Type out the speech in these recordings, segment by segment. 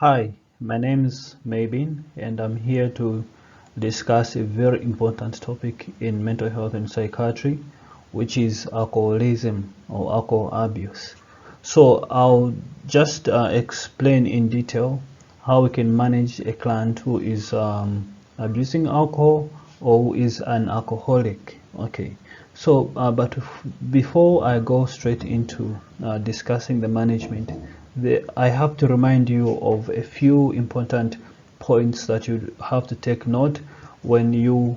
Hi, my name is Maybin and I'm here to discuss a very important topic in mental health and psychiatry, which is alcoholism or alcohol abuse. So I'll just explain in detail how we can manage a client who is abusing alcohol or who is an alcoholic. Okay, so before I go straight into discussing the management, I have to remind you of a few important points that you have to take note when you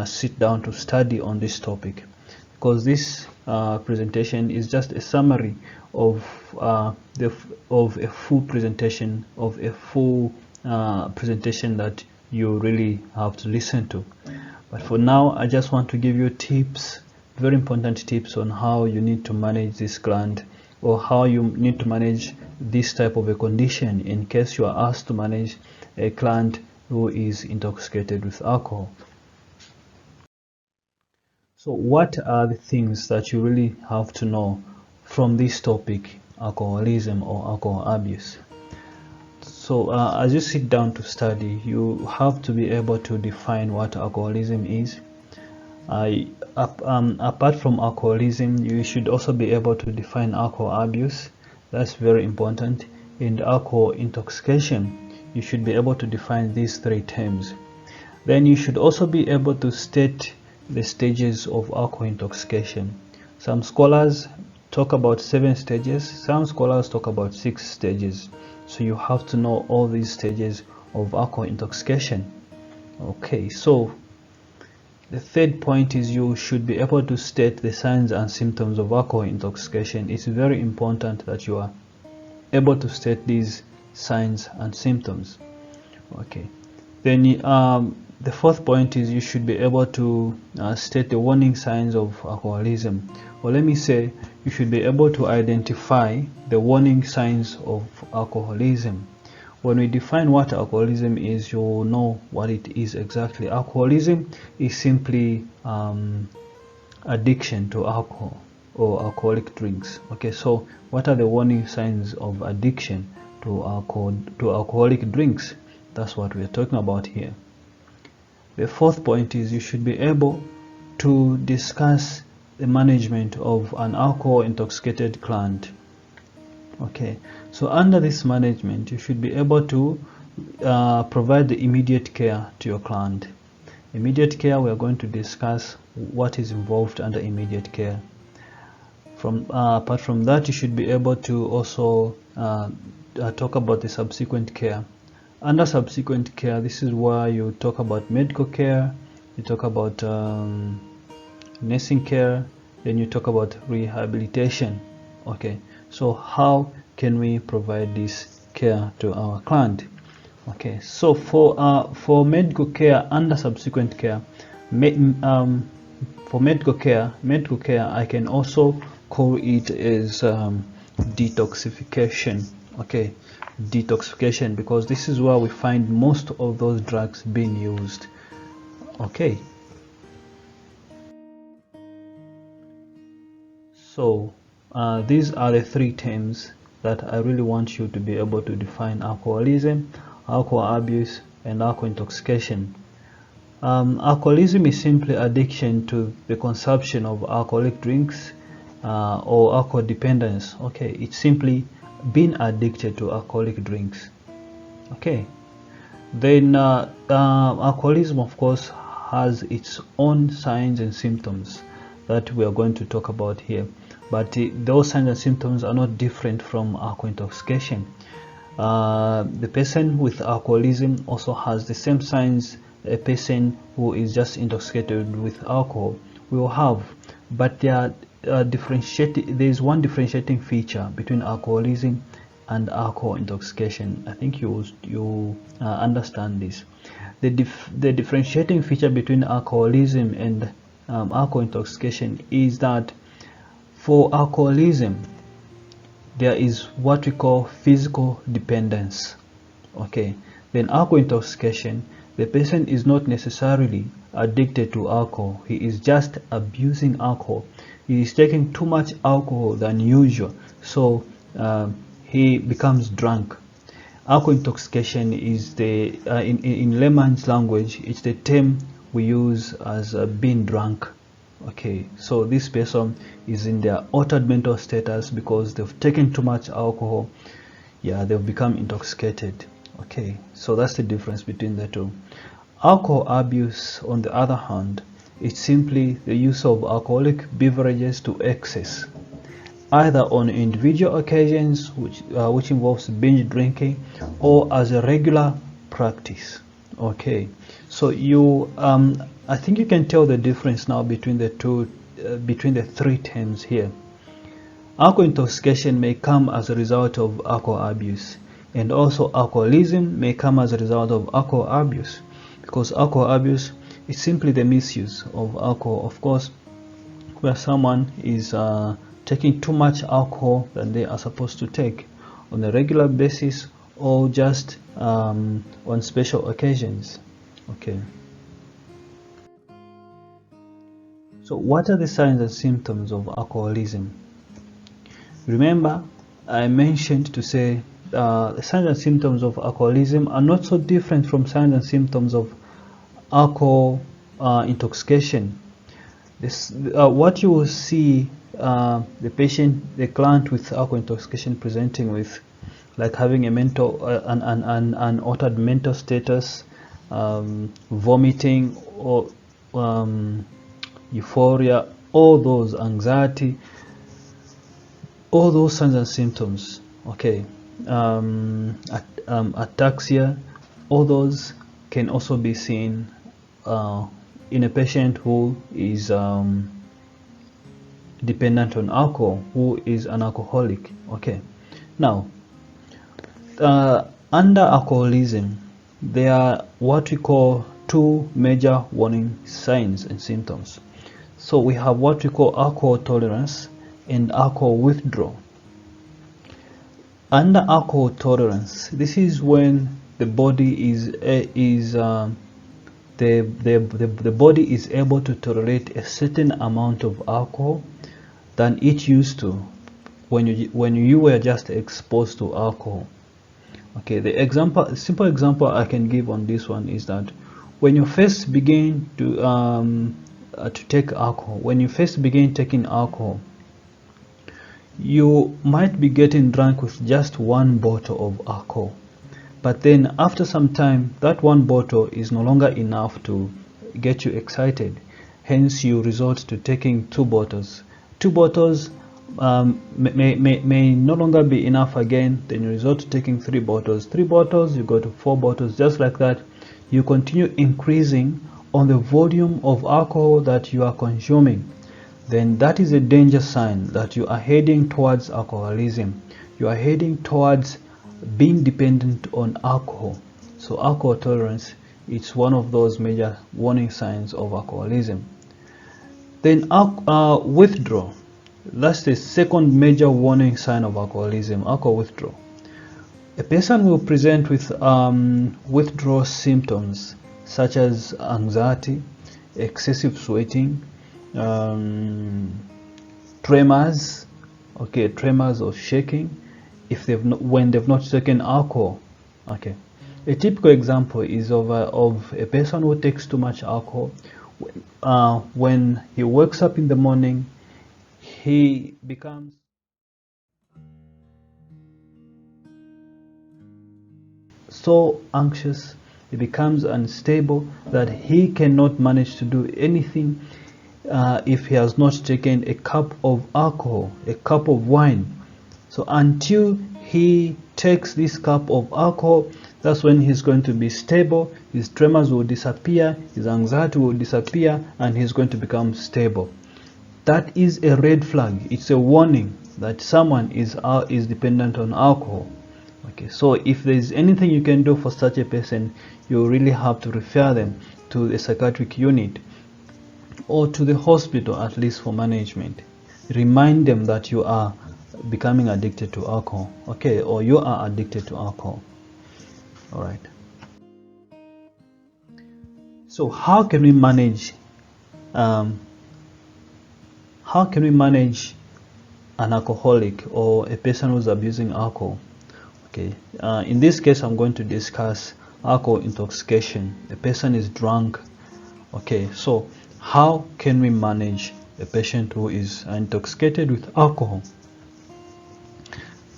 sit down to study on this topic, because this presentation is just a summary of a full presentation that you really have to listen to. But for now, I just want to give you tips, very important tips on how you need to manage this gland, or how you need to manage this type of a condition in case you are asked to manage a client who is intoxicated with alcohol. So what are the things that you really have to know from this topic, alcoholism or alcohol abuse? So as you sit down to study, you have to be able to define what alcoholism is. Apart from alcoholism, you should also be able to define alcohol abuse. That's very important. In alcohol intoxication, you should be able to define these three terms. Then you should also be able to state the stages of alcohol intoxication. Some scholars talk about 7 stages, some scholars talk about 6 stages. So you have to know all these stages of alcohol intoxication. Okay, so the third point is you should be able to state the signs and symptoms of alcohol intoxication. It's very important that you are able to state these signs and symptoms. Okay, then the fourth point is you should be able to state the warning signs of alcoholism, or let me say you should be able to identify the warning signs of alcoholism. When we define what alcoholism is, you will know what it is exactly. Alcoholism is simply addiction to alcohol or alcoholic drinks. Okay, so what are the warning signs of addiction to alcoholic drinks? That's what we're talking about here. The fourth point is you should be able to discuss the management of an alcohol intoxicated client. Okay, so under this management, you should be able to provide the immediate care to your client. Immediate care, we are going to discuss what is involved under immediate care. Apart from that, you should be able to also talk about the subsequent care. Under subsequent care, this is where you talk about medical care, you talk about nursing care, then you talk about rehabilitation. Okay, so how can we provide this care to our client? Okay, so for medical care under subsequent care, for medical care, I can also call it as detoxification. Okay, detoxification, because this is where we find most of those drugs being used. Okay, so these are the 3 terms that I really want you to be able to define: alcoholism, alcohol abuse, and alcohol intoxication. Alcoholism is simply addiction to the consumption of alcoholic drinks or alcohol dependence. Okay, it's simply being addicted to alcoholic drinks. Okay, then alcoholism, of course, has its own signs and symptoms that we are going to talk about here, but those signs and symptoms are not different from alcohol intoxication. The person with alcoholism also has the same signs a person who is just intoxicated with alcohol will have, but there is one differentiating feature between alcoholism and alcohol intoxication. I think you understand this. The differentiating feature between alcoholism and alcohol intoxication is that for alcoholism there is what we call physical dependence. Okay, then alcohol intoxication, the person is not necessarily addicted to alcohol, he is just abusing alcohol. He is taking too much alcohol than usual, so he becomes drunk. Alcohol intoxication is the in layman's language, it's the term we use as being drunk. Okay, so this person is in their altered mental status because they've taken too much alcohol. Yeah, they've become intoxicated. Okay, so that's the difference between the two. Alcohol abuse, on the other hand, is simply the use of alcoholic beverages to excess, either on individual occasions, which involves binge drinking, or as a regular practice. Okay, so I think you can tell the difference now between the two, between the three terms here. Alcohol intoxication may come as a result of alcohol abuse, and also alcoholism may come as a result of alcohol abuse, because alcohol abuse is simply the misuse of alcohol, of course, where someone is taking too much alcohol than they are supposed to take on a regular basis, or just on special occasions. Okay, so what are the signs and symptoms of alcoholism? Remember, I mentioned to say the signs and symptoms of alcoholism are not so different from signs and symptoms of alcohol intoxication. What you will see the client with alcohol intoxication presenting with, like having a mental an altered mental status, vomiting, or euphoria, all those, anxiety, all those signs and symptoms. Okay, ataxia, all those can also be seen in a patient who is dependent on alcohol, who is an alcoholic. Okay, now under alcoholism, there are what we call two major warning signs and symptoms. So we have what we call alcohol tolerance and alcohol withdrawal. Under alcohol tolerance, this is when the body the body is able to tolerate a certain amount of alcohol than it used to when you were just exposed to alcohol. Okay, the simple example I can give on this one is that when you first begin to take alcohol, when you first begin taking alcohol, you might be getting drunk with just one bottle of alcohol, but then after some time that one bottle is no longer enough to get you excited, hence you resort to taking two bottles. Two bottles may no longer be enough again, then you resort to taking three bottles. Three bottles, you go to four bottles, just like that. You continue increasing on the volume of alcohol that you are consuming. Then that is a danger sign that you are heading towards alcoholism. You are heading towards being dependent on alcohol. So alcohol tolerance, it's one of those major warning signs of alcoholism. Then withdrawal, that's the second major warning sign of alcoholism, alcohol withdrawal. A person will present with withdrawal symptoms such as anxiety, excessive sweating, tremors, okay, tremors or shaking when they've not taken alcohol. Okay, a typical example is of a person who takes too much alcohol. When he wakes up in the morning, he becomes so anxious, he becomes unstable that he cannot manage to do anything if he has not taken a cup of alcohol, a cup of wine. So until he takes this cup of alcohol, that's when he's going to be stable, his tremors will disappear, his anxiety will disappear, and he's going to become stable. That is a red flag. It's a warning that someone is dependent on alcohol. Okay, so if there is anything you can do for such a person, you really have to refer them to a psychiatric unit or to the hospital, at least for management. Remind them that you are becoming addicted to alcohol, okay, or you are addicted to alcohol. All right, so how can we manage an alcoholic or a person who's abusing alcohol? Okay, in this case I'm going to discuss alcohol intoxication. The person is drunk. Okay, so how can we manage a patient who is intoxicated with alcohol?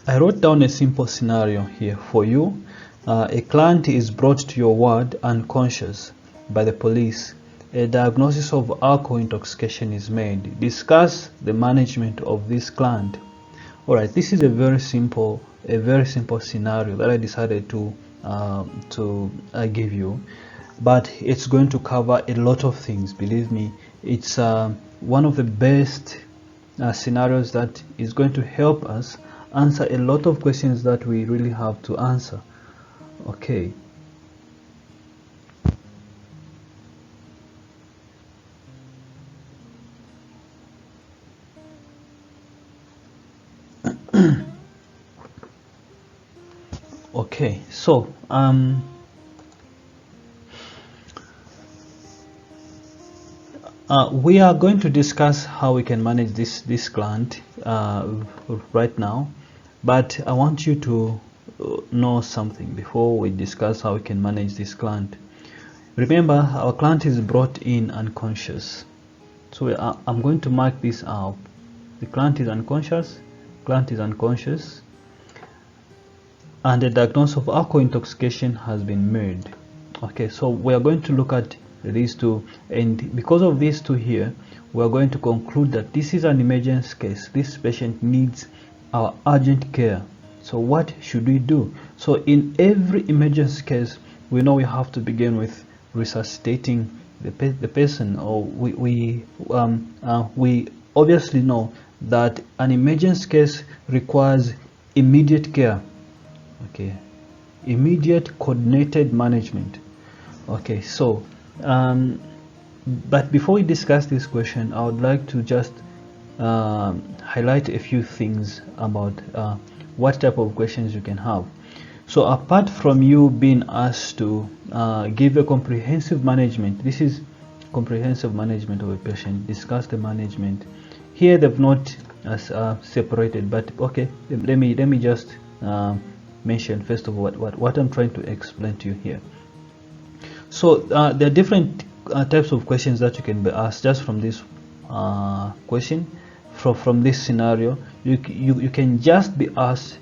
I wrote down a simple scenario here for you. A client is brought to your ward unconscious by the police. A diagnosis of alcohol intoxication is made. Discuss the management of this client. Alright, this is a very simple scenario that I decided to give you, but it's going to cover a lot of things. Believe me, it's one of the best scenarios that is going to help us answer a lot of questions that we really have to answer. Okay. Okay, so we are going to discuss how we can manage this client right now, but I want you to know something before we discuss how we can manage this client. Remember, our client is brought in unconscious, so I'm going to mark this out. The client is unconscious, and the diagnosis of alcohol intoxication has been made. Okay, so we are going to look at these two, and because of these two here, we are going to conclude that this is an emergency case. This patient needs our urgent care. So what should we do? So in every emergency case, we know we have to begin with resuscitating the person, or we obviously know that an emergency case requires immediate care. Okay, immediate coordinated management. Okay, so but before we discuss this question, I would like to just highlight a few things about what type of questions you can have. So apart from you being asked to give a comprehensive management, this is comprehensive management of a patient, discuss the management. Here they've not separated, but okay, let me just mention first of all what I'm trying to explain to you here. So there are different types of questions that you can be asked just from this question. From this scenario, you can just be asked,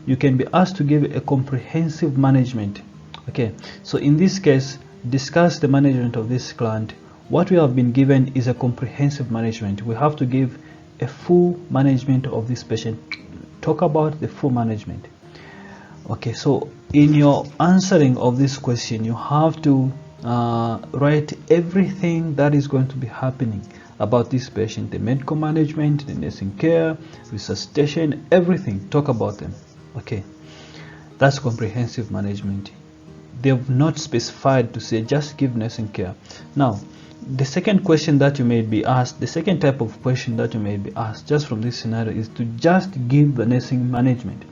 you can be asked to give a comprehensive management. Okay, so in this case, discuss the management of this client. What we have been given is a comprehensive management. We have to give a full management of this patient. Talk about the full management. Okay, so in your answering of this question, you have to write everything that is going to be happening about this patient, the medical management, the nursing care, resuscitation, everything. Talk about them. Okay, that's comprehensive management. They've not specified to say just give nursing care. Now, the second question that you may be asked, the second type of question that you may be asked just from this scenario is to just give the nursing management,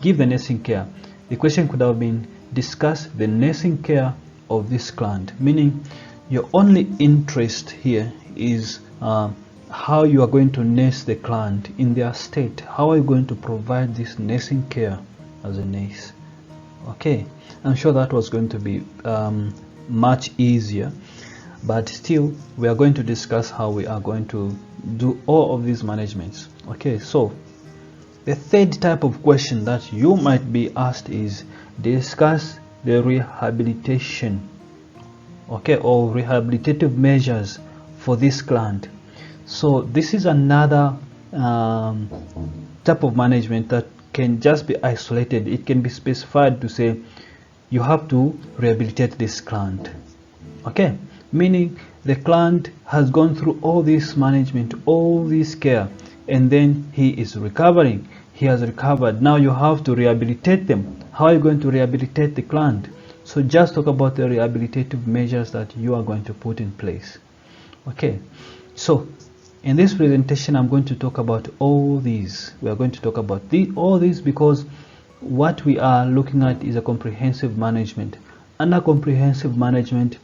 give the nursing care. The question could have been discuss the nursing care of this client, meaning your only interest here is how you are going to nurse the client in their state. How are you going to provide this nursing care as a nurse? Okay, I'm sure that was going to be much easier, but still we are going to discuss how we are going to do all of these managements. Okay, so the third type of question that you might be asked is discuss the rehabilitation, okay, or rehabilitative measures for this client. So this is another type of management that can just be isolated. It can be specified to say you have to rehabilitate this client. Okay, meaning the client has gone through all this management, all this care, and then he is recovering. He has recovered. Now you have to rehabilitate them. How are you going to rehabilitate the client? So just talk about the rehabilitative measures that you are going to put in place. Okay, so in this presentation I'm going to talk about all these. We are going to talk about all these because what we are looking at is a comprehensive management. Under comprehensive management,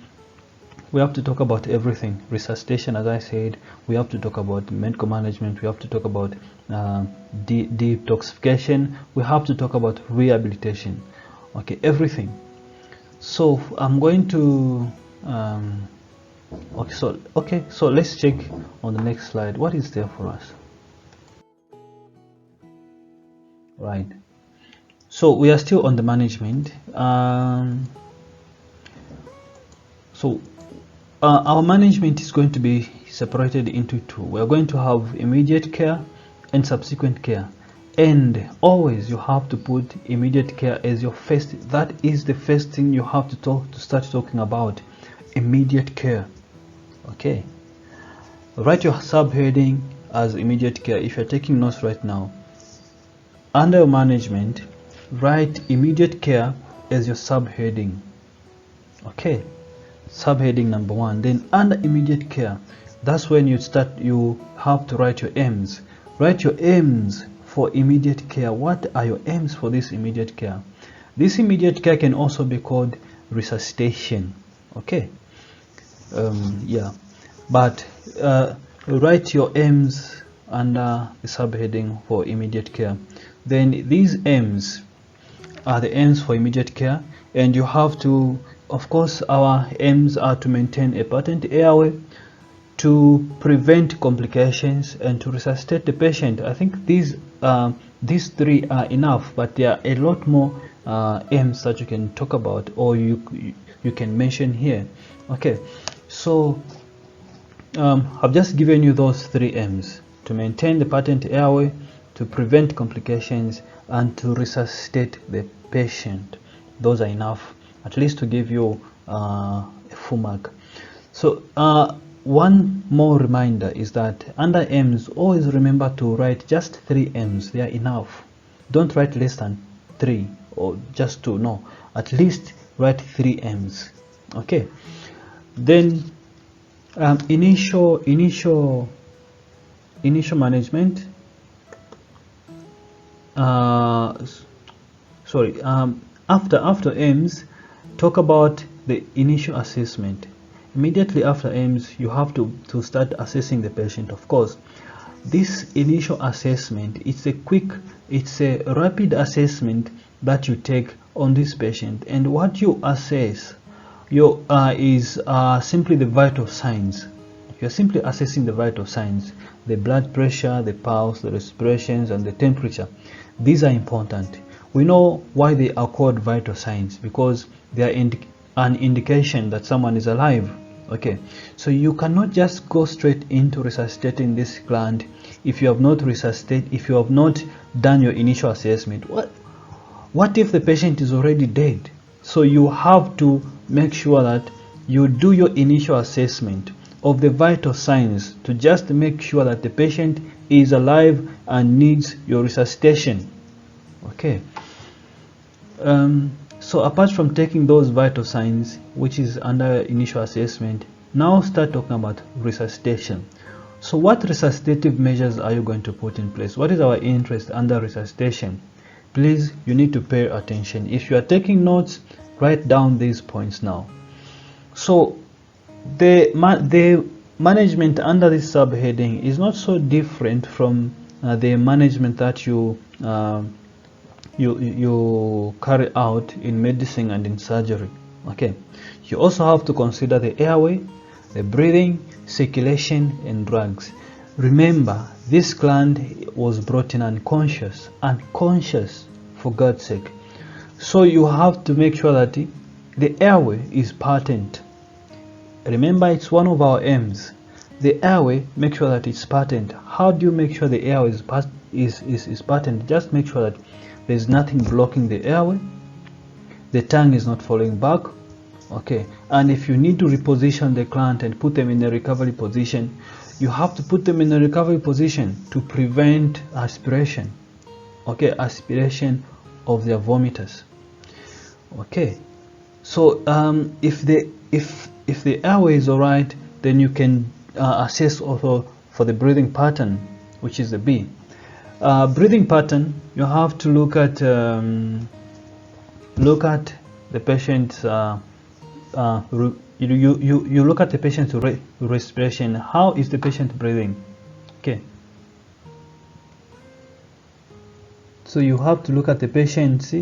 we have to talk about everything. Resuscitation, as I said, we have to talk about medical management, we have to talk about detoxification, we have to talk about rehabilitation. Okay, everything. So I'm going to okay, so let's check on the next slide what is there for us. Right, so we are still on the management. Our management is going to be separated into two. We are going to have immediate care and subsequent care, and always you have to put immediate care as your first. That is the first thing you have to start talking about, immediate care. Okay, write your subheading as immediate care. If you're taking notes right now, under management, write immediate care as your subheading. Okay, subheading number 1. Then under immediate care, that's when you have to write your aims. Write your aims for immediate care. What are your aims for this immediate care? This immediate care can also be called resuscitation. Okay, yeah, but write your aims under the subheading for immediate care. Then these aims are the aims for immediate care, and you have to, of course, our aims are to maintain a patent airway, to prevent complications, and to resuscitate the patient. I think these three are enough, but there are a lot more aims that you can talk about, or you can mention here. Okay, so I've just given you those three aims: to maintain the patent airway, to prevent complications, and to resuscitate the patient. Those are enough, at least to give you a full mark. So one more reminder is that under aims, always remember to write just 3 aims. They are enough. Don't write less than 3 or just 2. No, at least write 3 aims. Okay, then initial management. After aims, talk about the initial assessment. Immediately after aims, you have to start assessing the patient. Of course, this initial assessment, it's a rapid assessment that you take on this patient, and what you assess is simply the vital signs. You're simply assessing the vital signs: the blood pressure, the pulse, the respirations, and the temperature. These are important. We know why they are called vital signs, because they are an indication that someone is alive. Okay, so you cannot just go straight into resuscitating this client if you have not done your initial assessment. What if the patient is already dead? So you have to make sure that you do your initial assessment of the vital signs to just make sure that the patient is alive and needs your resuscitation. Okay, so apart from taking those vital signs, which is under initial assessment, now start talking about resuscitation. So what resuscitative measures are you going to put in place? What is our interest under resuscitation? Please, you need to pay attention. If you are taking notes, write down these points now. So the management under this subheading is not so different from the management that you carry out in medicine and in surgery. Okay, you also have to consider the airway, the breathing, circulation, and drugs. Remember, this client was brought in unconscious, for God's sake. So you have to make sure that the airway is patent. Remember, it's one of our aims. The airway, make sure that it's patent. How do you make sure the airway is patent? Just make sure that there's nothing blocking the airway, the tongue is not falling back. Okay, and if you need to reposition the client and put them in a recovery position, you have to put them in a recovery position to prevent aspiration. Okay, aspiration of their vomiters. Okay, so if the airway is alright, then you can assess also for the breathing pattern, which is the B. Breathing pattern, you have to look at the patient's you look at the patient's respiration. How is the patient breathing? Okay, so you have to look at the patient's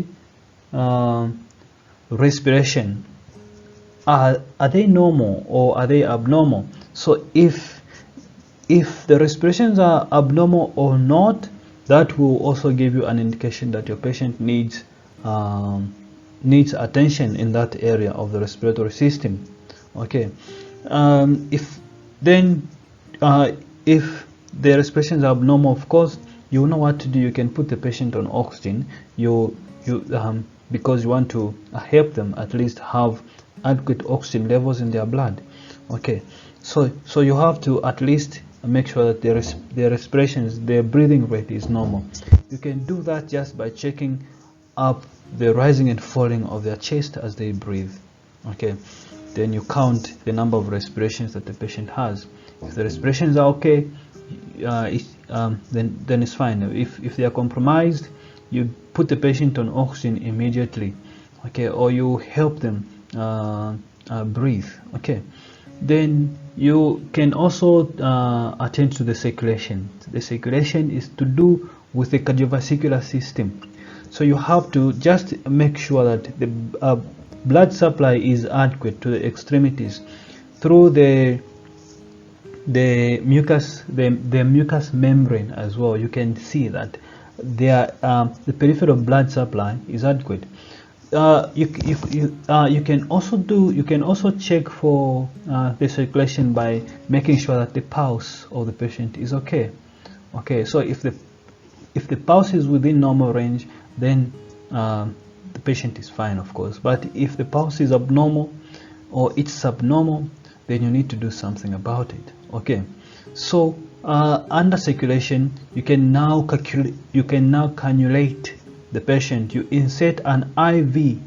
respiration. Are they normal or are they abnormal? So if the respirations are abnormal or not, that will also give you an indication that your patient needs attention in that area of the respiratory system. Okay, if the respirations are abnormal, of course you know what to do. You can put the patient on oxygen. Because you want to help them at least have adequate oxygen levels in their blood. Okay, so you have to at least make sure that their respirations, their breathing rate is normal. You can do that just by checking up the rising and falling of their chest as they breathe. Okay, then you count the number of respirations that the patient has. If the respirations are okay, then it's fine. If they are compromised, you put the patient on oxygen immediately. Okay, or you help them breathe. Okay, then you can also attend to the circulation. The circulation is to do with the cardiovascular system. So you have to just make sure that the blood supply is adequate to the extremities through the mucous membrane as well. You can see that the peripheral blood supply is adequate. You can also check for the circulation by making sure that the pulse of the patient is okay. Okay, so if the pulse is within normal range, then the patient is fine, of course. But if the pulse is abnormal or it's subnormal, then you need to do something about it. Okay, so under circulation, you can now cannulate the patient. You insert an IV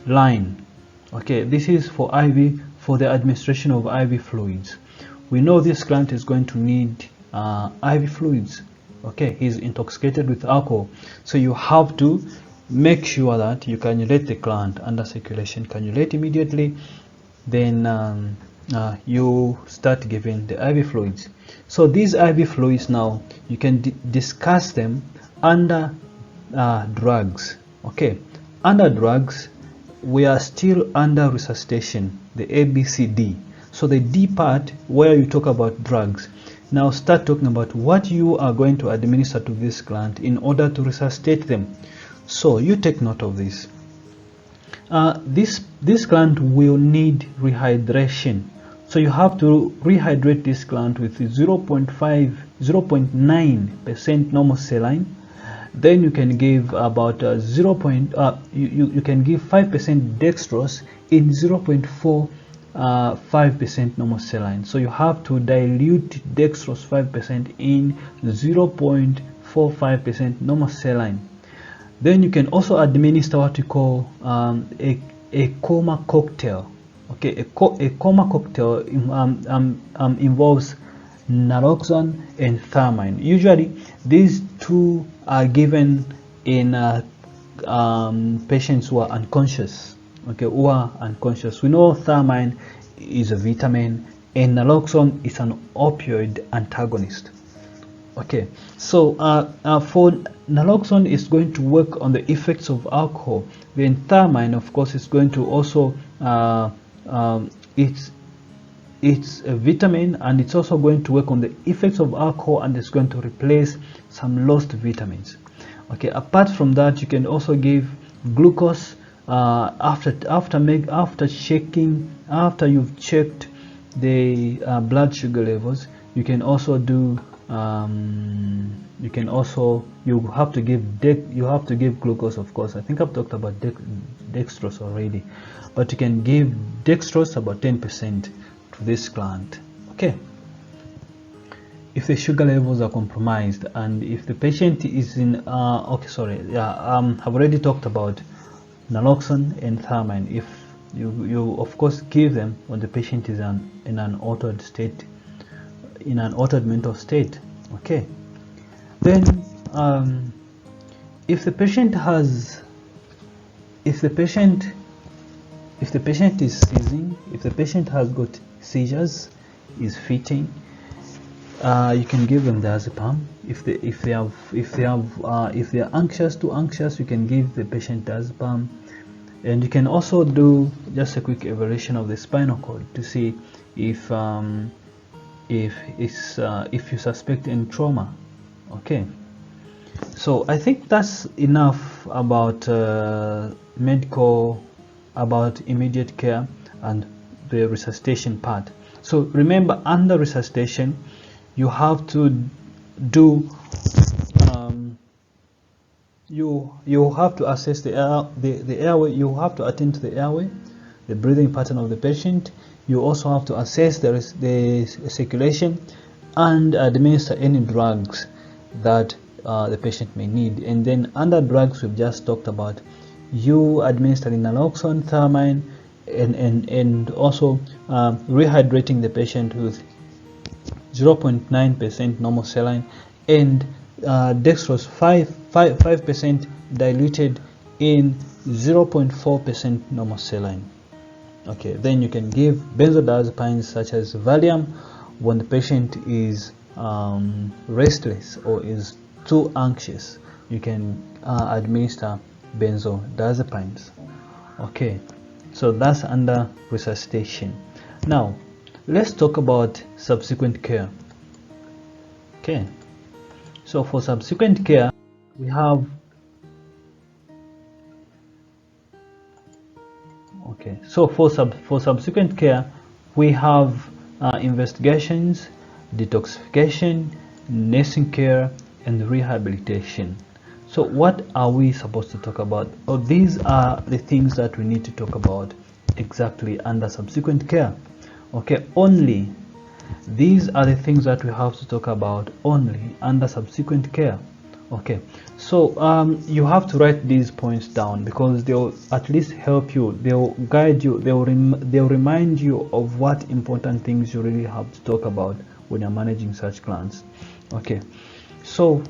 line. Okay, this is for the administration of IV fluids. We know this client is going to need IV fluids. Okay, he's intoxicated with alcohol, so you have to make sure that you cannulate the client under circulation. Cannulate immediately, then you start giving the IV fluids. So these IV fluids, now you can discuss them under drugs. Okay, under drugs, we are still under resuscitation, the ABCD. So the D part, where you talk about drugs, now start talking about what you are going to administer to this client in order to resuscitate them. So you take note of this. This client will need rehydration. So you have to rehydrate this client with 0.9% normal saline. Then you can give about you can give 5% dextrose in 0.45% normal saline. So you have to dilute dextrose 5% in 0.45% normal saline. Then you can also administer what you call a coma cocktail. Okay, a coma cocktail involves naloxone and thiamine. Usually these two are given in patients who are unconscious. Okay, who are unconscious. We know thiamine is a vitamin and naloxone is an opioid antagonist. Okay, so for naloxone is going to work on the effects of alcohol. Then thiamine, of course, is going to also it's a vitamin, and it's also going to work on the effects of alcohol, and it's going to replace some lost vitamins. Okay, apart from that, you can also give glucose after you've checked the blood sugar levels. You can also do you have to give glucose, of course. I think I've talked about dextrose already, but you can give dextrose about 10% to this client. Okay, if the sugar levels are compromised and if the patient is in I've already talked about naloxone and thiamine. If you of course give them when the patient is in an altered state, in an altered mental state. Okay, then if the patient if the patient is seizing, if the patient has got seizures, is fitting, you can give them diazepam. If they are anxious, too anxious, you can give the patient diazepam. And you can also do just a quick evaluation of the spinal cord to see if you suspect any trauma. Okay, so I think that's enough about about immediate care and the resuscitation part. So remember, under resuscitation you have to do you have to assess the airway. You have to attend to the airway, the breathing pattern of the patient. You also have to assess the circulation and administer any drugs that the patient may need. And then under drugs, we've just talked about, you administering naloxone, thiamine, and also rehydrating the patient with 0.9% normal saline and dextrose 5% diluted in 0.4% normal saline. Okay, then you can give benzodiazepines such as Valium when the patient is restless or is too anxious. You can administer benzodiazepines. Okay, so that's under resuscitation. Now let's talk about subsequent care. Okay, so for subsequent care we have, okay, so for subsequent care we have investigations, detoxification, nursing care, and rehabilitation. So what are we supposed to talk about? Oh, these are the things that we need to talk about exactly under subsequent care. Okay, only these are the things that we have to talk about only under subsequent care. Okay, so you have to write these points down because they'll at least help you, they'll guide you, they'll remind you of what important things you really have to talk about when you're managing such clients. Okay, so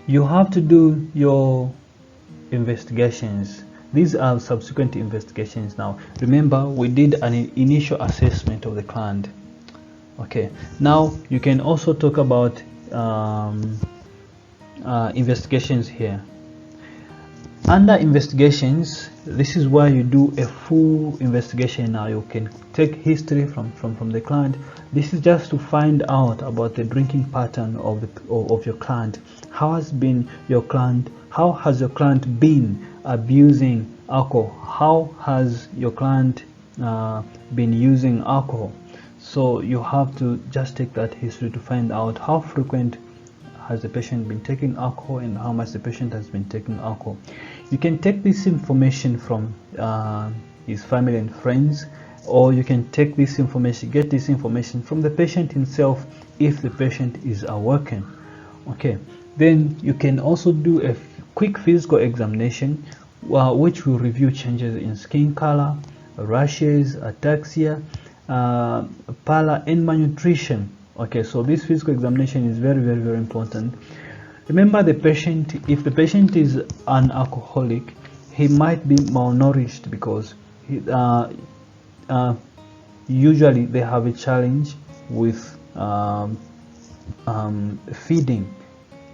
you have to do your investigations. These are subsequent investigations. Now remember, we did an initial assessment of the client. Okay, now you can also talk about investigations here. Under investigations, this is where you do a full investigation. Now you can take history from the client. This is just to find out about the drinking pattern of your client. How has your client been abusing alcohol? How has your client been using alcohol? So you have to just take that history to find out how frequent has the patient been taking alcohol and how much the patient has been taking alcohol. You can take this information from his family and friends, or you can take this information, get this information from the patient himself if the patient is awakened. Okay, then you can also do a quick physical examination, which will review changes in skin color, rashes, ataxia, pallor, and malnutrition. Okay, so this physical examination is very, very, very important. Remember, the patient, if the patient is an alcoholic, he might be malnourished because usually they have a challenge with feeding,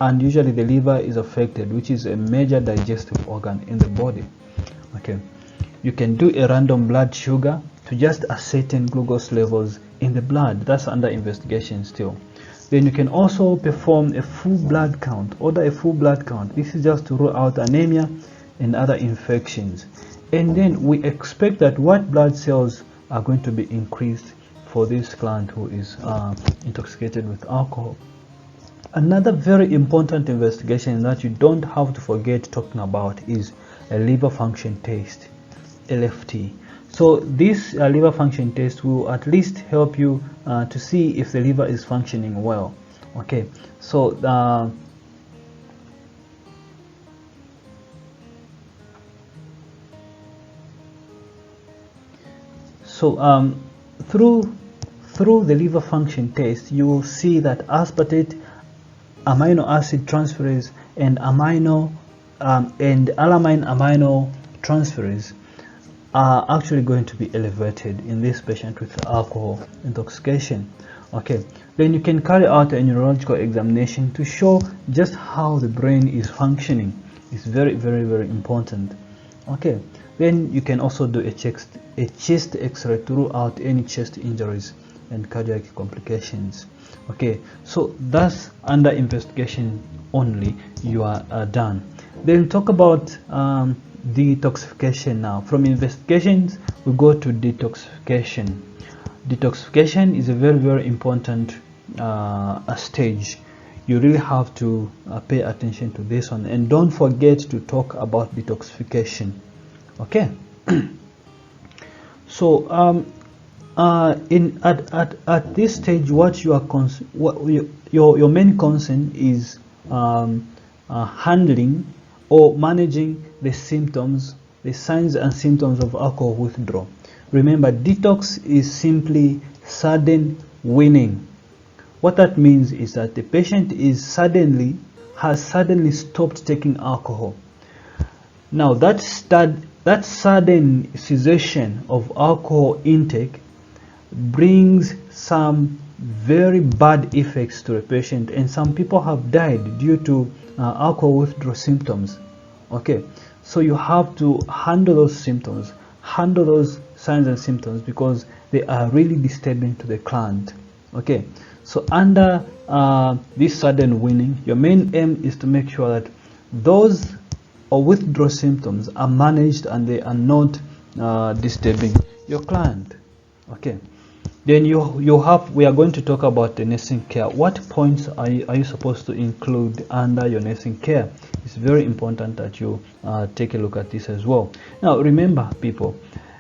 and usually the liver is affected, which is a major digestive organ in the body. Okay, you can do a random blood sugar to just ascertain glucose levels in the blood. That's under investigation still. Then you can also perform a full blood count, order a full blood count. This is just to rule out anemia and other infections. And then we expect that white blood cells are going to be increased for this client who is intoxicated with alcohol. Another very important investigation that you don't have to forget talking about is a liver function test, LFT. So this liver function test will at least help you to see if the liver is functioning well. Okay, so through the liver function test, you will see that aspartate, amino acid transferase, and alamine amino transferase are actually going to be elevated in this patient with alcohol intoxication. Okay, then you can carry out a neurological examination to show just how the brain is functioning. It's very, very, very important. Okay, then you can also do a chest x-ray to rule out any chest injuries and cardiac complications. Okay, so that's under investigation only. You are done. Then talk about detoxification. Now from investigations we go to detoxification. Detoxification is a very, very important stage. You really have to pay attention to this one, and don't forget to talk about detoxification. Okay. So at this stage, what you are your main concern is handling or managing the symptoms, the signs and symptoms of alcohol withdrawal. Remember, detox is simply sudden weaning. What that means is that the patient has suddenly stopped taking alcohol. Now that sudden cessation of alcohol intake brings some very bad effects to the patient, and some people have died due to alcohol withdrawal symptoms. Okay, so you have to handle those symptoms, handle those signs and symptoms, because they are really disturbing to the client. Okay, so under this sudden weaning, your main aim is to make sure that those withdrawal symptoms are managed and they are not disturbing your client. Okay, then we are going to talk about the nursing care. What points are you supposed to include under your nursing care? It's very important that you take a look at this as well. Now remember, people,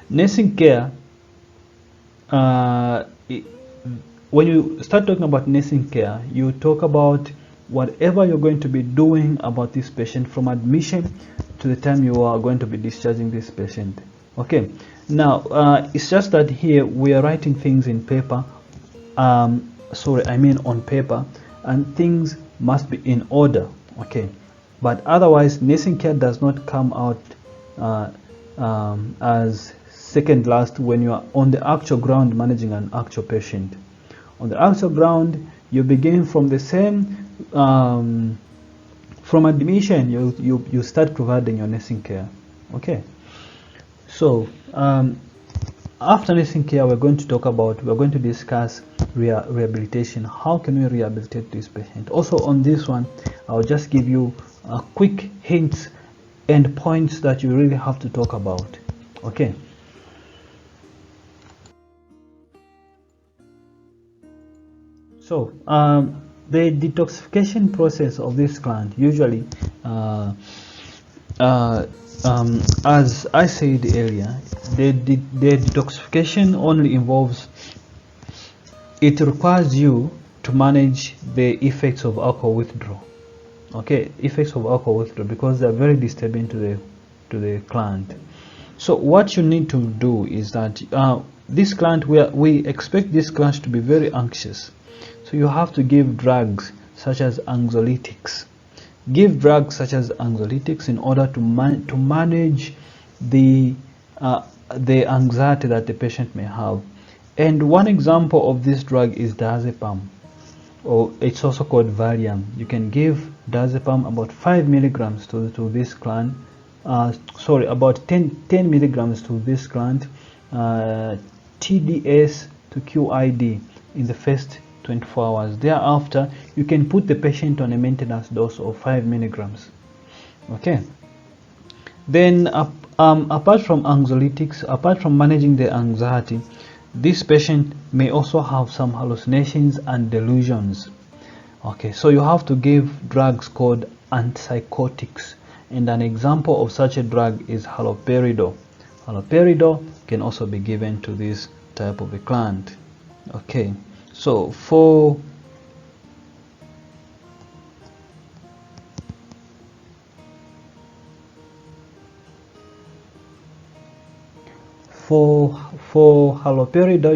nursing care, when you start talking about nursing care, you talk about whatever you're going to be doing about this patient from admission to the time you are going to be discharging this patient. Okay, now it's just that here we are writing things in paper, on paper, and things must be in order. Okay, but otherwise nursing care does not come out as second last when you are on the actual ground managing an actual patient. On the actual ground, you begin from the same from admission. You start providing your nursing care. Okay, so after nursing care, we're going to discuss rehabilitation. How can we rehabilitate this patient? Also on this one, I'll just give you quick hints and points that you really have to talk about. Okay. So the detoxification process of this client usually, as I said earlier, the detoxification only involves, it requires you to manage the effects of alcohol withdrawal. Okay, effects of alcohol withdrawal, because they are very disturbing to the client. So what you need to do is that this client, we expect this client to be very anxious. So you have to give drugs such as anxiolytics. Give drugs such as anxiolytics in order to manage the anxiety that the patient may have. And one example of this drug is diazepam, or it's also called Valium. You can give diazepam about 5 milligrams to this client. About 10 milligrams to this client. TDS to QID in the first 24 hours. Thereafter, you can put the patient on a maintenance dose of 5 milligrams. Okay. Then, apart from anxiolytics, apart from managing the anxiety, this patient may also have some hallucinations and delusions. Okay, so you have to give drugs called antipsychotics, and an example of such a drug is haloperidol. Haloperidol can also be given to this type of a client. Okay. So for haloperidol,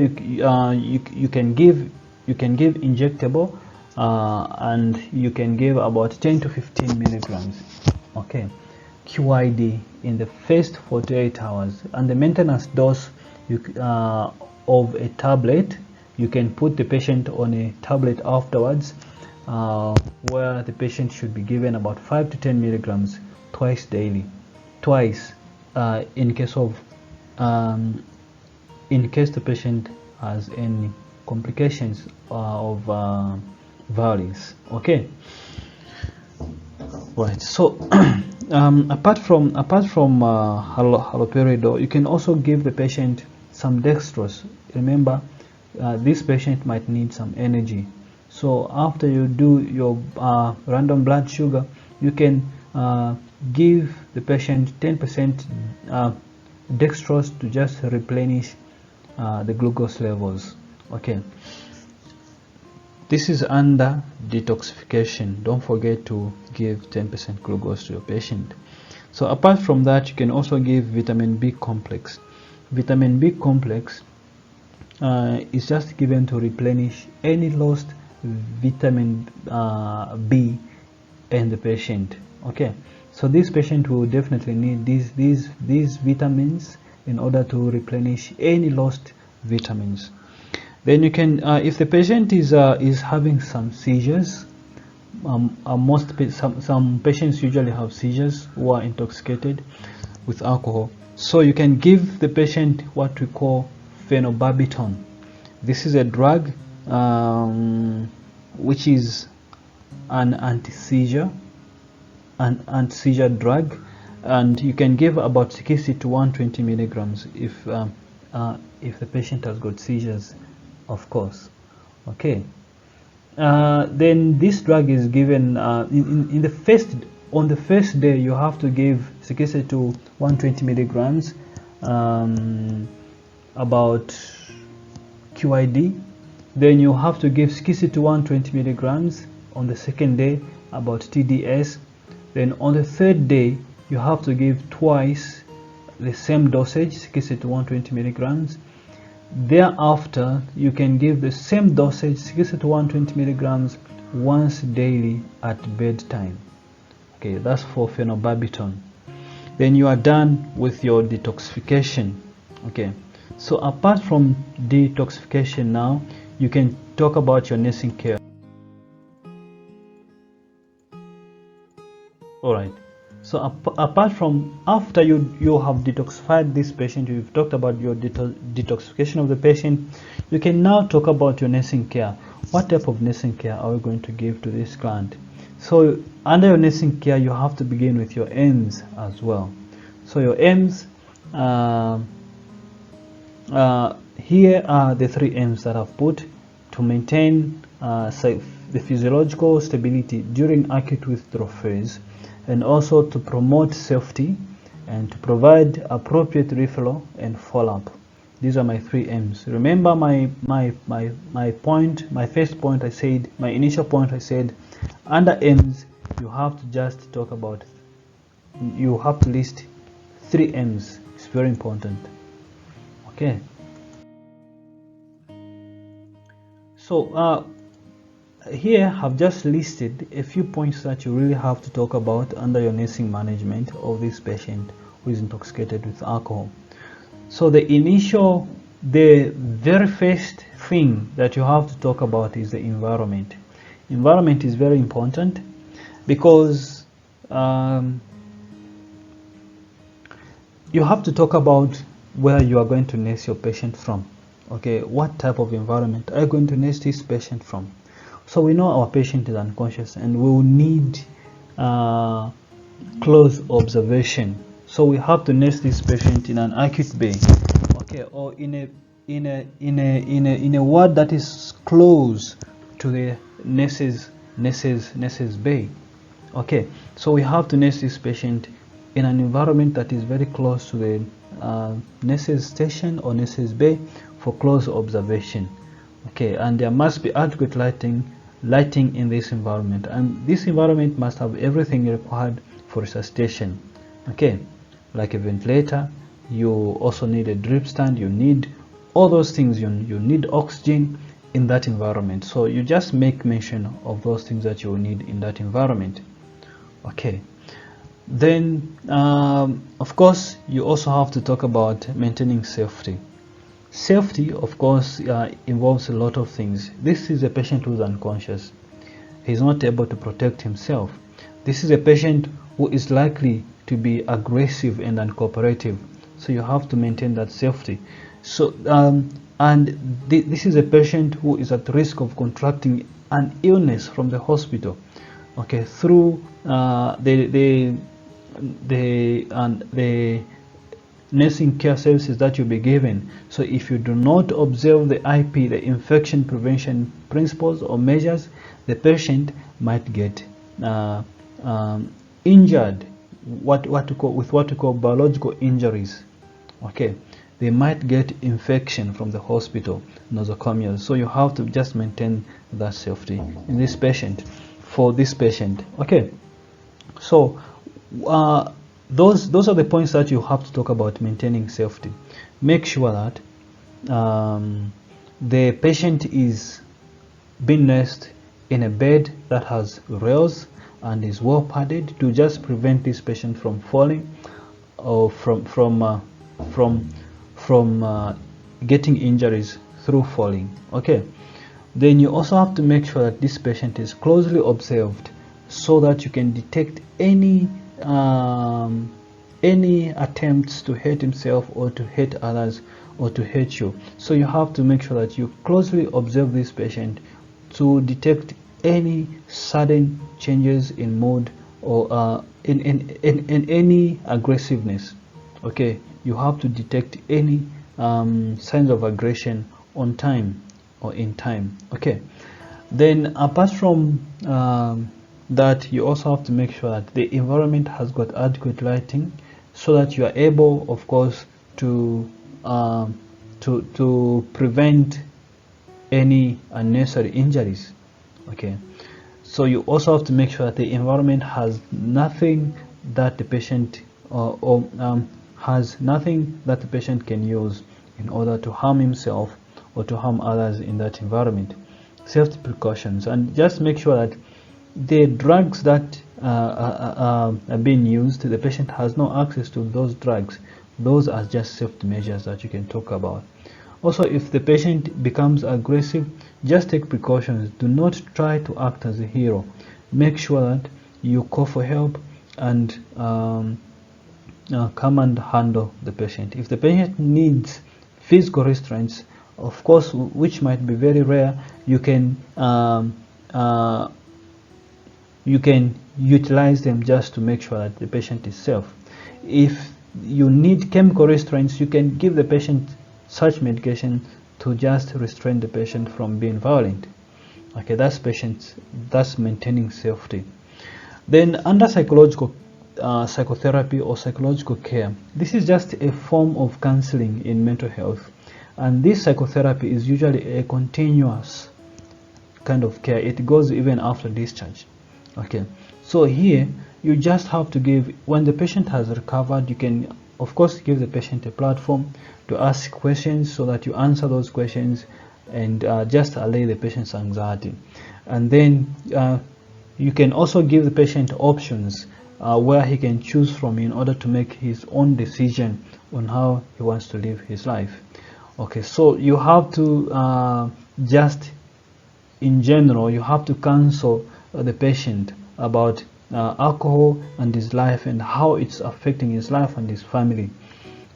you can give injectable, and you can give about 10 to 15 milligrams. Okay, QID in the first 48 hours, and the maintenance dose of a tablet, you can put the patient on a tablet afterwards, where the patient should be given about 5 to 10 milligrams twice daily, in case the patient has any complications of varice. Okay, right. So apart from haloperidol, you can also give the patient some dextrose. Remember, this patient might need some energy. So after you do your random blood sugar, you can give the patient 10% dextrose to just replenish the glucose levels. Okay, this is under detoxification. Don't forget to give 10% glucose to your patient. So apart from that, you can also give vitamin B complex. Vitamin B complex is just given to replenish any lost vitamin B in the patient. Okay, so this patient will definitely need these vitamins in order to replenish any lost vitamins. Then you can, if the patient is having some seizures, some patients usually have seizures who are intoxicated with alcohol. So you can give the patient what we call phenobarbital. This is a drug which is an anti-seizure drug, and you can give about 60 to 120 milligrams if the patient has got seizures, of course. Okay, then this drug is given on the first day. You have to give 60 to 120 milligrams about QID. Then you have to give 60 to 120 milligrams on the second day, about TDS. Then on the third day, you have to give twice the same dosage, 60 to 120 milligrams. Thereafter, you can give the same dosage, 60 to 120 milligrams, once daily at bedtime. Okay, that's for phenobarbital. Then you are done with your detoxification. Okay, so apart from detoxification, now you can talk about your nursing care. All right. So apart from, after you have detoxified this patient, you've talked about your detoxification of the patient, you can now talk about your nursing care. What type of nursing care are we going to give to this client? So under your nursing care, you have to begin with your aims as well. So your aims, here are the 3 aims that I've put: to maintain the physiological stability during acute withdrawal phase, and also to promote safety, and to provide appropriate referral and follow-up. These are my 3 aims. Remember my first point I said, my initial point I said, under aims you have to just talk about, you have to list 3 aims. It's very important. Okay, so here I've just listed a few points that you really have to talk about under your nursing management of this patient who is intoxicated with alcohol. So the very first thing that you have to talk about is the environment. Environment is very important because you have to talk about where you are going to nurse your patient from. Okay, what type of environment are you going to nurse this patient from? So we know our patient is unconscious and we will need close observation. So we have to nurse this patient in an acute bay, okay, or in a ward that is close to the nurse's bay. Okay, so we have to nurse this patient in an environment that is very close to the nurse's station or nurse's bay for close observation. Okay, and there must be adequate lighting in this environment, and this environment must have everything required for resuscitation. Okay, like a ventilator, you also need a drip stand, you need all those things, you need oxygen in that environment. So you just make mention of those things that you will need in that environment. Okay, Then of course you also have to talk about maintaining safety. Safety of course involves a lot of things. This is a patient who's unconscious. He's not able to protect himself. This is a patient who is likely to be aggressive and uncooperative, so you have to maintain that safety. So this is a patient who is at risk of contracting an illness from the hospital, okay, through the nursing care services that you'll be given. So if you do not observe the IP, the infection prevention principles or measures, the patient might get injured, what we call biological injuries. Okay, they might get infection from the hospital, nosocomials. So you have to just maintain that safety in this patient, for this patient. Okay, so those are the points that you have to talk about maintaining safety. Make sure that the patient is being nursed in a bed that has rails and is well padded to just prevent this patient from falling or from getting injuries through falling. Okay, then you also have to make sure that this patient is closely observed so that you can detect any attempts to hurt himself or to hurt others or to hurt you. So you have to make sure that you closely observe this patient to detect any sudden changes in mood or in any aggressiveness. Okay, you have to detect any signs of aggression on time or in time. Okay, then apart from that, you also have to make sure that the environment has got adequate lighting so that you are able, of course, to prevent any unnecessary injuries. Okay, so you also have to make sure that the environment has nothing that the patient has nothing that the patient can use in order to harm himself or to harm others in that environment. Safety precautions, and just make sure that the drugs that are being used, the patient has no access to those drugs. Those are just safety measures that you can talk about. Also, if the patient becomes aggressive, just take precautions. Do not try to act as a hero. Make sure that you call for help and come and handle the patient. If the patient needs physical restraints, of course, which might be very rare, you can utilize them just to make sure that the patient is safe. If you need chemical restraints, you can give the patient such medication to just restrain the patient from being violent. Okay, that's maintaining safety. Then under psychological psychotherapy or psychological care, this is just a form of counseling in mental health, and this psychotherapy is usually a continuous kind of care. It goes even after discharge. Okay, so here you just have to give, when the patient has recovered, you can of course give the patient a platform to ask questions so that you answer those questions and just allay the patient's anxiety. And then you can also give the patient options where he can choose from in order to make his own decision on how he wants to live his life. Okay, so you have to just in general, you have to counsel the patient about alcohol and his life and how it's affecting his life and his family.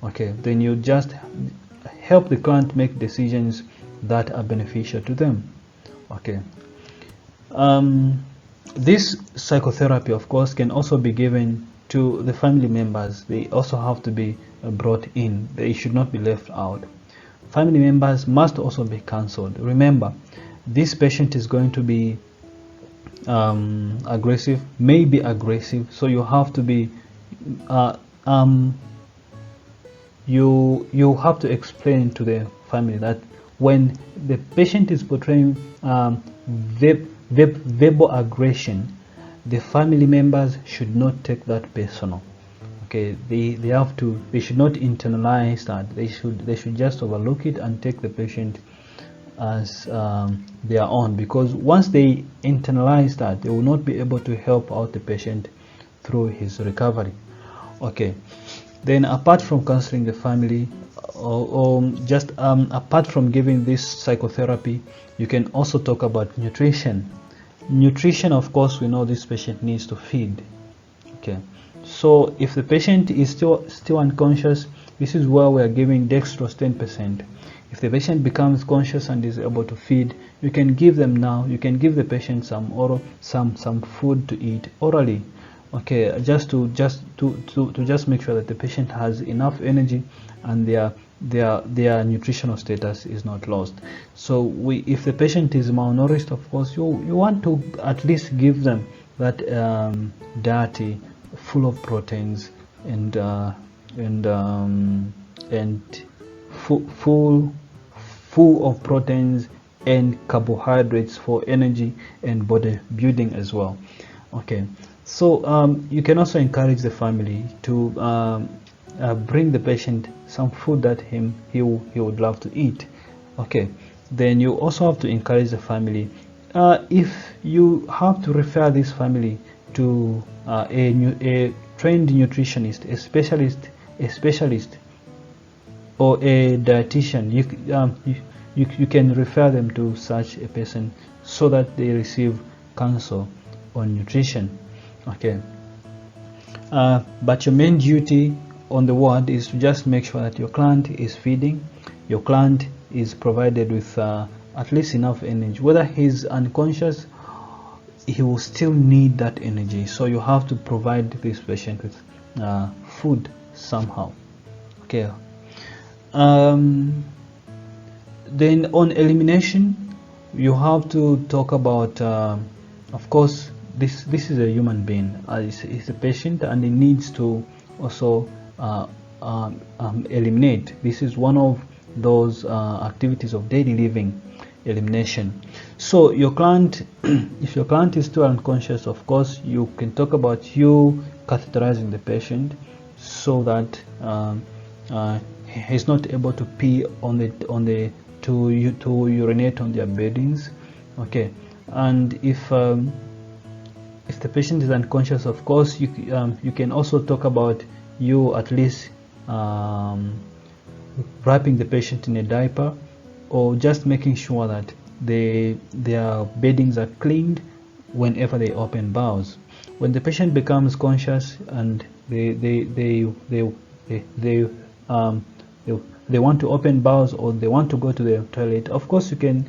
Okay, then you just help the client make decisions that are beneficial to them. Okay, this psychotherapy of course can also be given to the family members. They also have to be brought in. They should not be left out. Family members must also be counseled. Remember, this patient is going to be aggressive, may be aggressive, so you have to be you have to explain to the family that when the patient is portraying verbal aggression, the family members should not take that personal. Okay, they should not internalize that. They should just overlook it and take the patient as their own, because once they internalize that, they will not be able to help out the patient through his recovery. Okay, then apart from counseling the family, or just apart from giving this psychotherapy, you can also talk about nutrition. Nutrition, of course, we know this patient needs to feed. Okay, so if the patient is still unconscious, this is where we are giving dextrose 10%. If the patient becomes conscious and is able to feed, you can give the patient some food to eat orally. Okay, just to make sure that the patient has enough energy and their nutritional status is not lost. So if the patient is malnourished, of course you want to at least give them that diet full of proteins and full of proteins and carbohydrates for energy and body building as well. Okay, so you can also encourage the family to bring the patient some food that he would love to eat. Okay, then you also have to encourage the family. If you have to refer this family to a trained nutritionist, a specialist, or a dietitian, you can refer them to such a person so that they receive counsel on nutrition. Okay, but your main duty on the ward is to just make sure that your client is feeding, your client is provided with at least enough energy. Whether he's unconscious, he will still need that energy, so you have to provide this patient with food somehow. Okay, then on elimination, you have to talk about of course this is a human being, is a patient, and he needs to also eliminate. This is one of those activities of daily living, elimination. So your client if your client is still unconscious, of course you can talk about you catheterizing the patient so that he's not able to pee to urinate on their beddings. Okay, and if the patient is unconscious, of course you can also talk about you at least wrapping the patient in a diaper, or just making sure that their beddings are cleaned whenever they open bowels. When the patient becomes conscious and they want to open bowels, or they want to go to the toilet, of course you can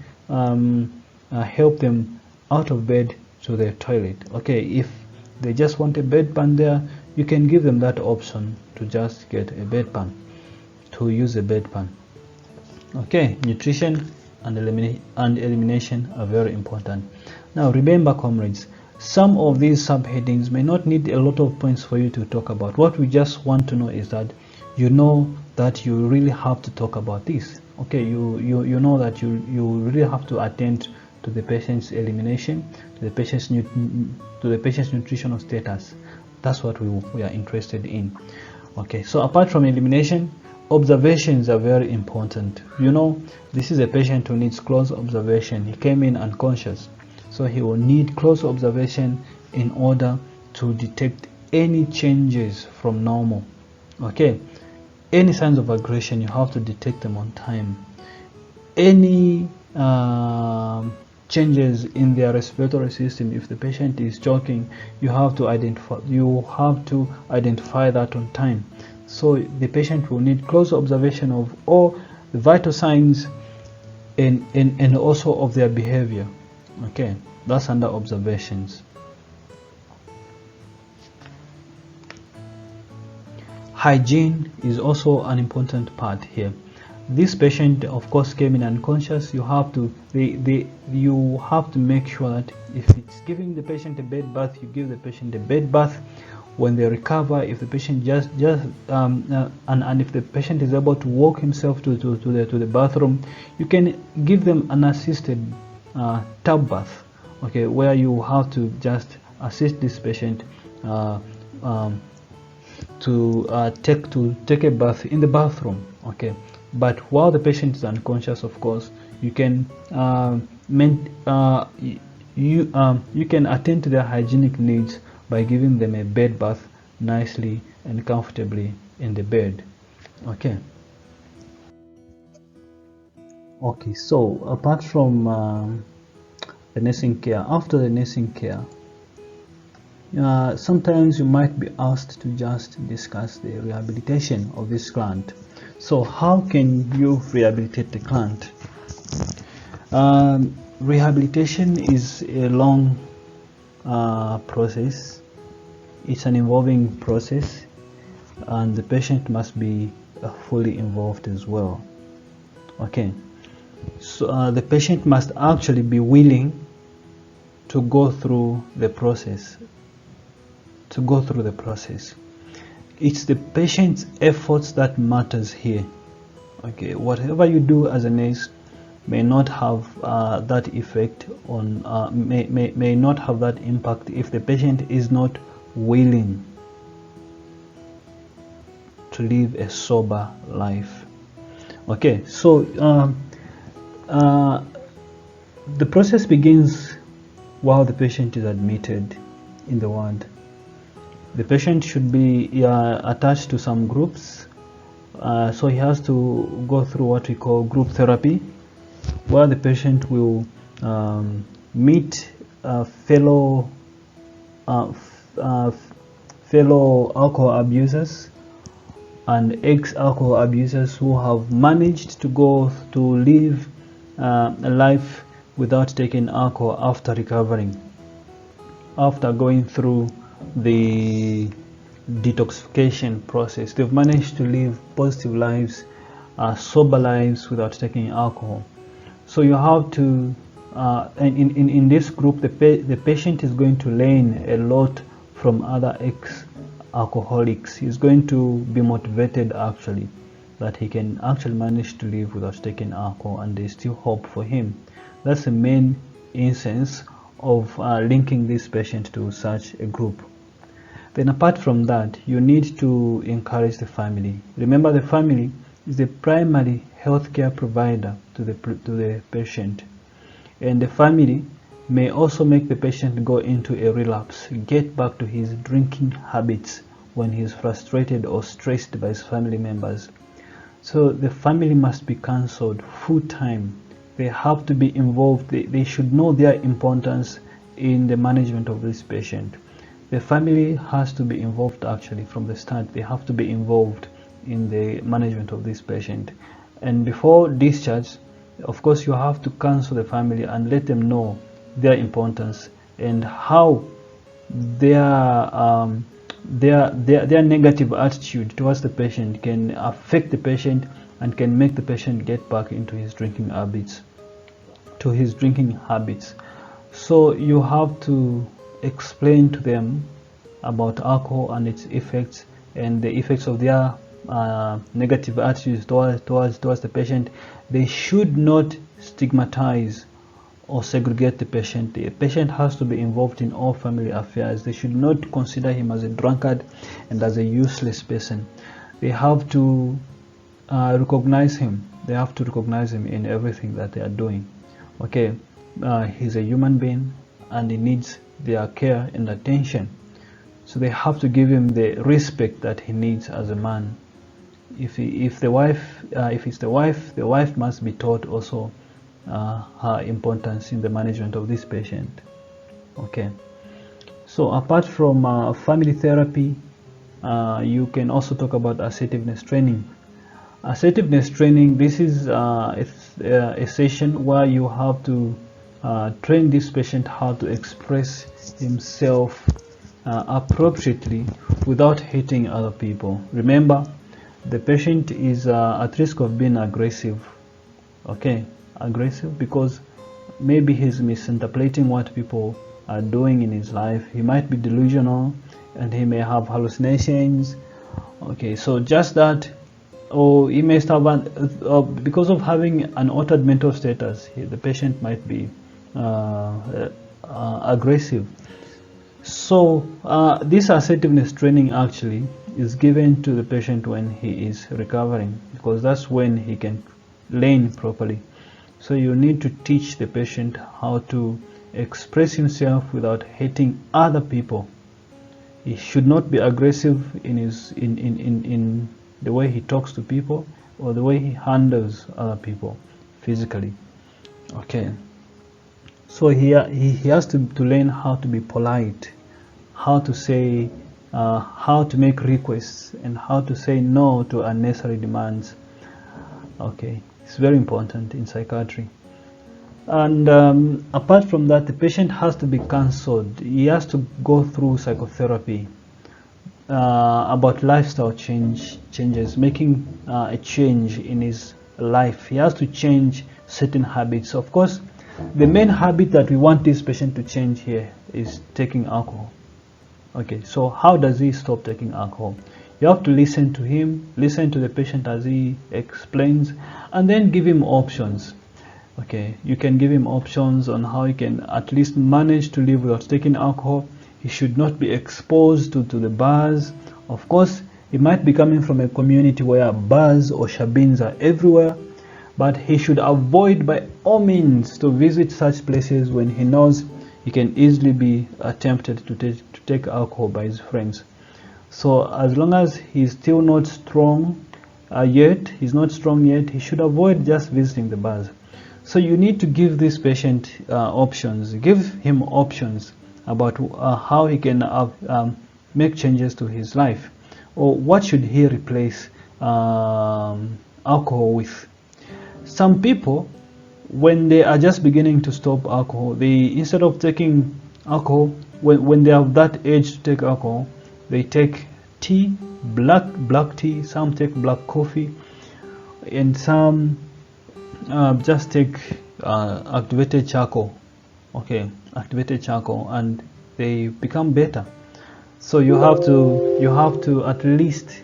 help them out of bed to the toilet. Okay, if they just want a bedpan there, you can give them that option to just get a bedpan, to use a bedpan. Okay, nutrition and elimination are very important. Now remember, comrades, some of these subheadings may not need a lot of points for you to talk about. What we just want to know is that you know that you really have to talk about this. Okay, you know that you really have to attend to the patient's elimination, to the patient's nutritional status. That's what we are interested in. Okay, so apart from elimination, observations are very important. You know, this is a patient who needs close observation. He came in unconscious, so he will need close observation in order to detect any changes from normal. Okay, any signs of aggression, you have to detect them on time. Any changes in their respiratory system, if the patient is choking, you have to identify that on time. So the patient will need close observation of all the vital signs and also of their behavior. Okay, that's under observations. Hygiene is also an important part here. This patient, of course, came in unconscious. You have to make sure that if it's giving the patient a bed bath, you give the patient a bed bath. When they recover, if the patient and if the patient is able to walk himself to the bathroom, you can give them an assisted tub bath. Okay, where you have to just assist this patient to take a bath in the bathroom. Okay, but while the patient is unconscious, of course, you can you can attend to their hygienic needs by giving them a bed bath nicely and comfortably in the bed. Okay. Okay, so apart from the nursing care, after the nursing care, sometimes you might be asked to just discuss the rehabilitation of this client. So how can you rehabilitate the client? Rehabilitation is a long process. It's an involving process, and the patient must be fully involved as well. Okay, so the patient must actually be willing to go through the process. It's the patient's efforts that matters here. Okay, whatever you do as a nurse may not have that effect on may not have that impact if the patient is not willing to live a sober life. Okay, so the process begins while the patient is admitted in the ward. The patient should be attached to some groups, so he has to go through what we call group therapy, where the patient will meet fellow alcohol abusers and ex-alcohol abusers who have managed to live a life without taking alcohol after recovering, after going through the detoxification process. They've managed to live positive lives, sober lives without taking alcohol. So you have to, in this group, the patient is going to learn a lot from other ex-alcoholics. He's going to be motivated actually that he can actually manage to live without taking alcohol, and there's still hope for him. That's the main essence of linking this patient to such a group. Then apart from that, you need to encourage the family. Remember, the family is the primary healthcare provider to the patient, and the family may also make the patient go into a relapse, get back to his drinking habits when he is frustrated or stressed by his family members. So the family must be counseled full time. They have to be involved. They should know their importance in the management of this patient. The family has to be involved actually from the start. They have to be involved in the management of this patient. And before discharge, of course, you have to counsel the family and let them know their importance and how their negative attitude towards the patient can affect the patient and can make the patient get back into his drinking habits, So you have to explain to them about alcohol and its effects and the effects of their negative attitudes towards the patient. They should not stigmatize or segregate the patient. The patient has to be involved in all family affairs. They should not consider him as a drunkard and as a useless person. They have to recognize him. They have to recognize him in everything that they are doing. Okay, he's a human being and he needs their care and attention. So they have to give him the respect that he needs as a man. If it's the wife, the wife must be taught also her importance in the management of this patient. Okay. So apart from family therapy, you can also talk about assertiveness training. Assertiveness training, this is a session where you have to train this patient how to express himself appropriately without hitting other people. Remember, the patient is at risk of being aggressive. Okay, aggressive because maybe he's misinterpreting what people are doing in his life. He might be delusional and he may have hallucinations. Okay, so just that, or he may have because of having an altered mental status, the patient might be aggressive. So this assertiveness training actually is given to the patient when he is recovering, because that's when he can learn properly. So you need to teach the patient how to express himself without hating other people. He should not be aggressive in his in the way he talks to people or the way he handles other people physically. Okay, so he has to learn how to be polite, how to say how to make requests, and how to say no to unnecessary demands. Okay, it's very important in psychiatry. And apart from that, the patient has to be counseled. He has to go through psychotherapy about lifestyle changes, making a change in his life. He has to change certain habits. Of course, the main habit that we want this patient to change here is taking alcohol. Okay, so how does he stop taking alcohol? You have to listen to him, listen to the patient as he explains, and then give him options. Okay, you can give him options on how he can at least manage to live without taking alcohol. He should not be exposed to the bars. Of course, he might be coming from a community where bars or shebeens are everywhere, but he should avoid by all means to visit such places when he knows he can easily be tempted to take alcohol by his friends. So as long as he's still not strong yet, he should avoid just visiting the bars. So you need to give this patient options, give him options about how he can make changes to his life, or what should he replace alcohol with. Some people, when they are just beginning to stop alcohol, they, instead of taking alcohol, when they have that age to take alcohol, they take tea, black tea, some take black coffee, and some just take activated charcoal. Okay, activated charcoal, and they become better. So you have to at least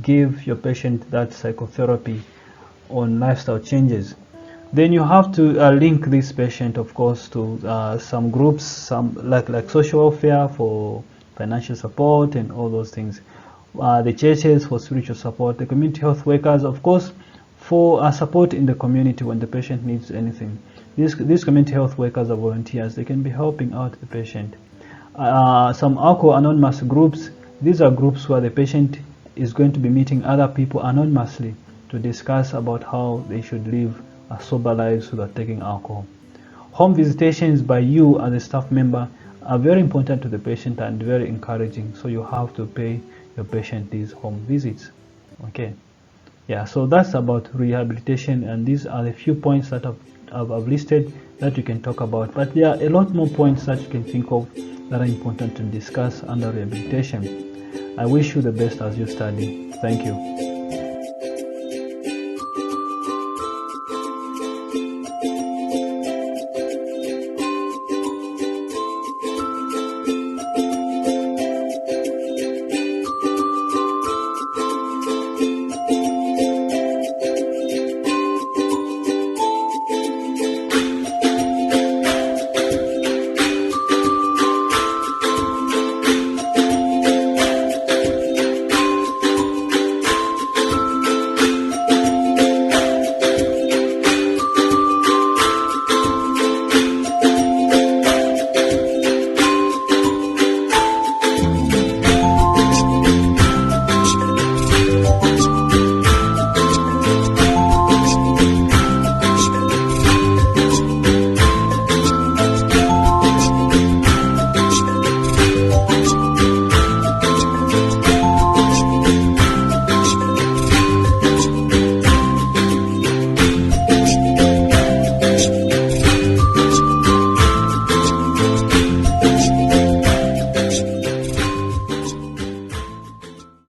give your patient that psychotherapy on lifestyle changes. Then you have to link this patient, of course, to some groups, some like social welfare for financial support and all those things, the churches for spiritual support, the community health workers, of course, for support in the community when the patient needs anything. These community health workers are volunteers. They can be helping out the patient. Some alcohol anonymous groups. These are groups where the patient is going to be meeting other people anonymously to discuss about how they should live a sober life without taking alcohol. Home visitations by you as a staff member are very important to the patient and very encouraging. So you have to pay your patient these home visits. Okay. Yeah, so that's about rehabilitation, and these are the few points that I've listed that you can talk about, but there are a lot more points that you can think of that are important to discuss under rehabilitation. I wish you the best as you study. Thank you.